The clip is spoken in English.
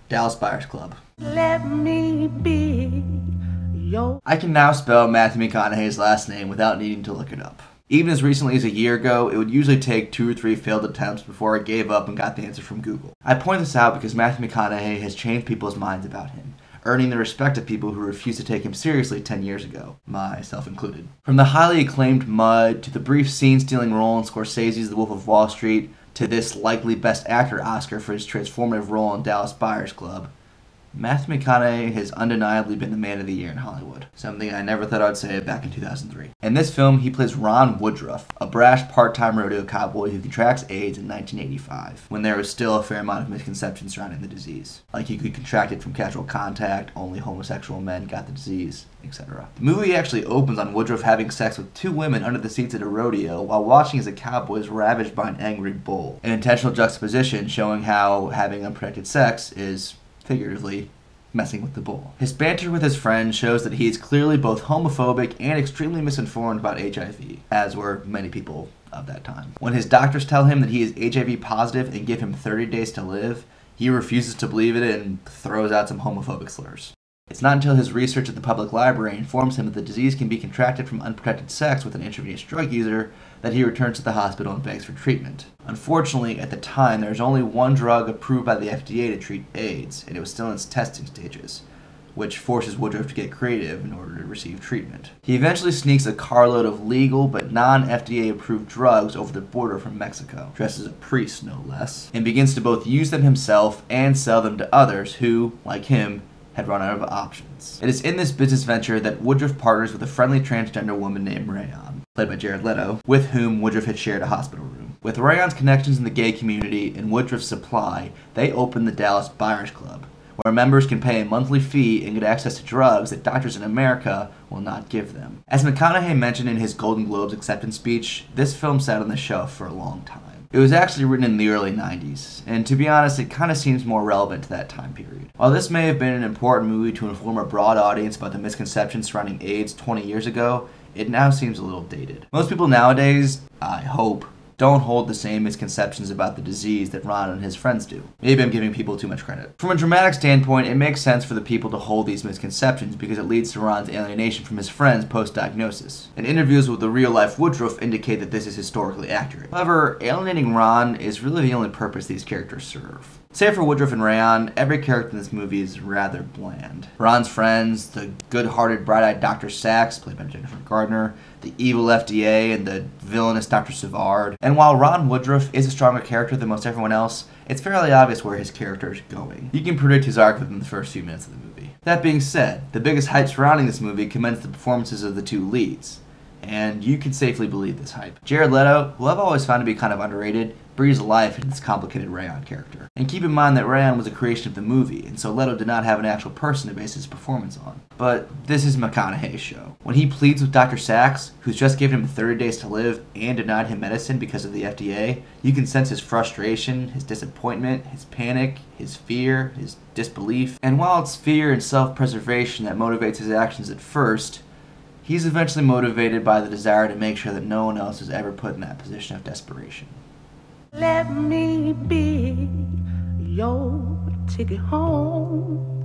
Dallas Buyers Club. Let me be your... I can now spell Matthew McConaughey's last name without needing to look it up. Even as recently as a year ago, it would usually take 2 or 3 failed attempts before I gave up and got the answer from Google. I point this out because Matthew McConaughey has changed people's minds about him, earning the respect of people who refused to take him seriously 10 years ago, myself included. From the highly acclaimed Mud, to the brief scene-stealing role in Scorsese's The Wolf of Wall Street, to this likely Best Actor Oscar for his transformative role in Dallas Buyers Club, Matthew McConaughey has undeniably been the man of the year in Hollywood, something I never thought I'd say back in 2003. In this film, he plays Ron Woodruff, a brash part-time rodeo cowboy who contracts AIDS in 1985, when there was still a fair amount of misconception surrounding the disease. Like you could contract it from casual contact, only homosexual men got the disease, etc. The movie actually opens on Woodruff having sex with 2 women under the seats at a rodeo while watching as a cowboy is ravaged by an angry bull, an intentional juxtaposition showing how having unprotected sex is, figuratively, messing with the bull. His banter with his friend shows that he is clearly both homophobic and extremely misinformed about HIV, as were many people of that time. When his doctors tell him that he is HIV positive and give him 30 days to live, he refuses to believe it and throws out some homophobic slurs. It's not until his research at the public library informs him that the disease can be contracted from unprotected sex with an intravenous drug user that he returns to the hospital and begs for treatment. Unfortunately, at the time, there was only one drug approved by the FDA to treat AIDS, and it was still in its testing stages, which forces Woodruff to get creative in order to receive treatment. He eventually sneaks a carload of legal but non-FDA approved drugs over the border from Mexico, dressed as a priest no less, and begins to both use them himself and sell them to others who, like him, had run out of options. It is in this business venture that Woodruff partners with a friendly transgender woman named Rayon, played by Jared Leto, with whom Woodruff had shared a hospital room. With Rayon's connections in the gay community and Woodruff's supply, they open the Dallas Buyers Club, where members can pay a monthly fee and get access to drugs that doctors in America will not give them. As McConaughey mentioned in his Golden Globes acceptance speech, this film sat on the shelf for a long time. It was actually written in the early 90s, and to be honest, it kind of seems more relevant to that time period. While this may have been an important movie to inform a broad audience about the misconceptions surrounding AIDS 20 years ago, it now seems a little dated. Most people nowadays, I hope, don't hold the same misconceptions about the disease that Ron and his friends do. Maybe I'm giving people too much credit. From a dramatic standpoint, it makes sense for the people to hold these misconceptions because it leads to Ron's alienation from his friends post-diagnosis. And interviews with the real-life Woodruff indicate that this is historically accurate. However, alienating Ron is really the only purpose these characters serve. Save for Woodruff and Rayon, every character in this movie is rather bland. Ron's friends, the good-hearted, bright-eyed Dr. Sachs, played by Jennifer Gardner, the evil FDA, and the villainous Dr. Savard. And while Ron Woodruff is a stronger character than most everyone else, it's fairly obvious where his character is going. You can predict his arc within the first few minutes of the movie. That being said, the biggest hype surrounding this movie commends the performances of the 2 leads, and you can safely believe this hype. Jared Leto, who I've always found to be kind of underrated, breathes life into this complicated Rayon character. And keep in mind that Rayon was a creation of the movie, and so Leto did not have an actual person to base his performance on. But this is McConaughey's show. When he pleads with Dr. Sachs, who's just given him 30 days to live and denied him medicine because of the FDA, you can sense his frustration, his disappointment, his panic, his fear, his disbelief. And while it's fear and self-preservation that motivates his actions at first, he's eventually motivated by the desire to make sure that no one else is ever put in that position of desperation. Let me be your ticket home.